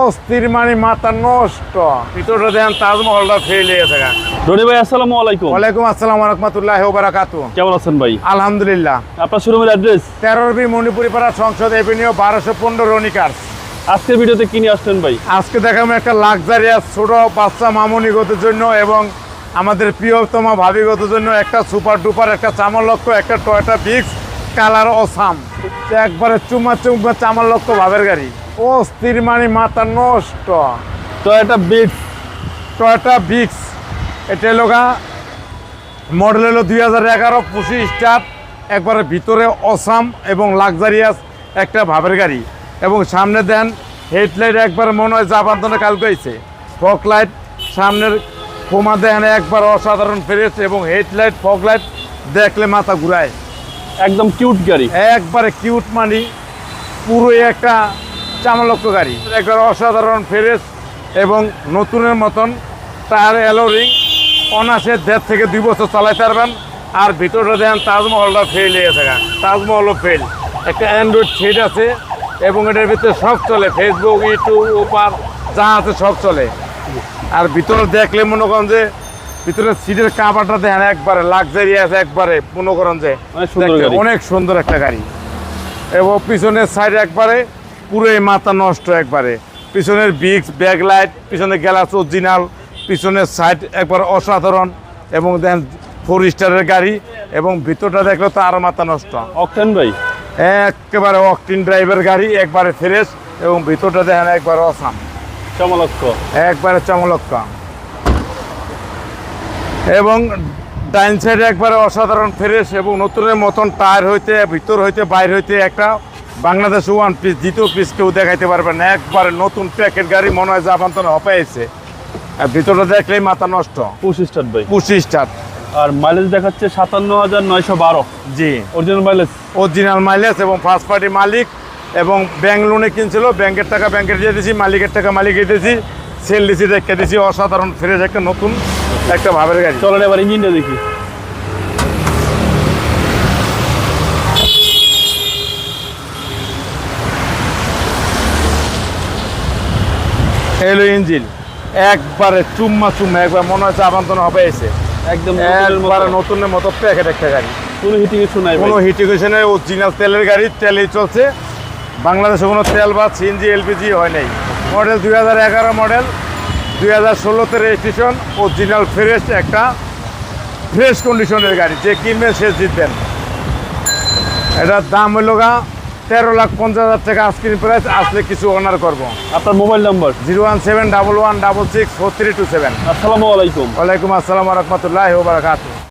অস্থির মানে মাথা নষ্ট। ভিতরটা দেখেন তাজমহলটা ফেল হয়ে গেছে। রনি ভাই আসসালামু আলাইকুম। ওয়ালাইকুম আসসালাম ওয়া রাহমাতুল্লাহি ওয়া বারাকাতুহু। কেমন আছেন ভাই? আলহামদুলিল্লাহ। আপনার শোরুমের অ্যাড্রেস? 13 বি মণিপুরি পাড়া, সংসদ এভিনিউ, 1215 রনি কার্স। আজকের ভিডিওতে কি নিয়ে আসছেন ভাই? আজকে দেখাবো একটা লাক্সারিয়াস ছোট বাচ্চা মামুনিগতের জন্য এবং আমাদের প্রিয়তমা ভাবিগতের জন্য একটা সুপার ডুপার, একটা চামালক্ষ, একটা টয়োটা বিক্স কালার অসাম, একবারে চুমা চামালক্ষ ভাবের গাড়ি। অস্থির মানে মাথা নষ্ট। টয়োটা বিটস, টয়োটা বিক্স, এটা এলোগা মডেল হলো 2011, 25 স্টার, একবারে ভিতরে অসাম এবং লাক্সারিয়াস একটা ভাবের গাড়ি। এবং সামনে দেন হেডলাইট একবার মনে হয় জাপান্তনে কালকে হয়েছে। ফগ লাইট, সামনের কোমা দেন একবার অসাধারণ ফ্রেশ এবং হেডলাইট ফগ লাইট দেখলে মাথা ঘুরায়। একদম কিউট গাড়ি, একবারে কিউট মানি, পুরোই একটা চামালক্ষ গাড়ি, একবার অসাধারণ ফ্রেশ এবং নতুনের মতন। টায়ার অ্যালোরিং, অনাসে 1.5 থেকে 2 বছর চালাইতে পারবেন। আর ভিতরটা দেন তাজমহলটা ফেল হয়ে গেছে। তাজমহলও ফেল। একটা অ্যান্ড্রয়েড সেট আছে এবং এটার ভিতরে সব চলে, ফেসবুক, ইউটিউব, ওপার যা আছে সব চলে। আর ভিতরে দেখলে মনে করেন যে ভিতরে সিটের কাভারটা দেখেন একবারে লাক্সারিয়াস, একবারে মনে করেন যে অনেক সুন্দর একটা গাড়ি। এবং পিছনের সাইড একবারে পুরোই মাথা নষ্ট। একবারে পিছনের বিক্স, ব্যাক লাইট, পিছনের গ্লাস অরিজিনাল, পিছনের সাইড একবার অসাধারণ এবং দেখেন 4 স্টারের গাড়ি এবং ভিতরটা দেখলে তো আরো মাথা নষ্ট। অকটেন ভাই, একেবারে অকটেন ড্রাইভার গাড়ি, একবারে ফ্রেশ এবং ভিতরটা দেখেন একবার অসাম, চামালক্ষ, একবারে চামলক্ষ। এবং ডাইন সাইডে একবারে অসাধারণ ফ্রেশ এবং নতুনের মতন। টায়ার হইতে ভিতর হইতে বাইর হইতে একটা বাংলাদেশ 1 পিস, দ্বিতীয় পিস কেউ দেখাইতে পারবে না। একবারে নতুন প্যাকেট গাড়ি, মনে হয় জাপান্তনে হপাইছে। আর ভিতরটা দেখলেই মাথা নষ্ট। 25 স্টার ভাই, 25 স্টার। আর মাইলেজ দেখাচ্ছে 57,912। জি, অরিজিনাল মাইলেজ, অরিজিনাল মাইলেজ এবং ফার্স্ট পার্টি মালিক এবং ব্যাংক লোনে কিনছিল। ব্যাংকের টাকা ব্যাংকে দিয়ে দিয়েছি, মালিকের টাকা মালিকে দিয়েছি, সেল দিয়েছি, রেখে দিয়েছি। অসাধারণ ফ্রেশ একটা নতুন একটা ভাবের গাড়ি। চলেন এবার ইঞ্জিনটা দেখি। এলো ইঞ্জিন একবারে চুম্মা, একবার মনে হচ্ছে আবান্তন হবে এসে। একদম একবারে নতুনের মতো প্যাকেট একটা গাড়ি, কোনো হিটিং ইস্যু নাই, কোনো হিটিং ইস্যু নেই। অরিজিনাল তেলের গাড়ি, তেলেই চলছে। বাংলাদেশে কোনো তেল বা সিএনজি এলপিজি হয় নাই। মডেল 2011 মডেল, 2016-তে রেজিস্ট্রেশন। অরিজিনাল ফ্রেশ একটা ফ্রেশ কন্ডিশনের গাড়ি, যে কিনবেন সে জিতবেন। এটার দাম হইল 13,50,000 টাকা আস্কিং প্রাইস। আসলে কিছু অনার করবো। আপনার মোবাইল নাম্বার? 01711664327। আসসালামু আলাইকুম। ওয়ালাইকুম আসসালাম ওয়া রাহমাতুল্লাহি ওয়া বারাকাতুহু।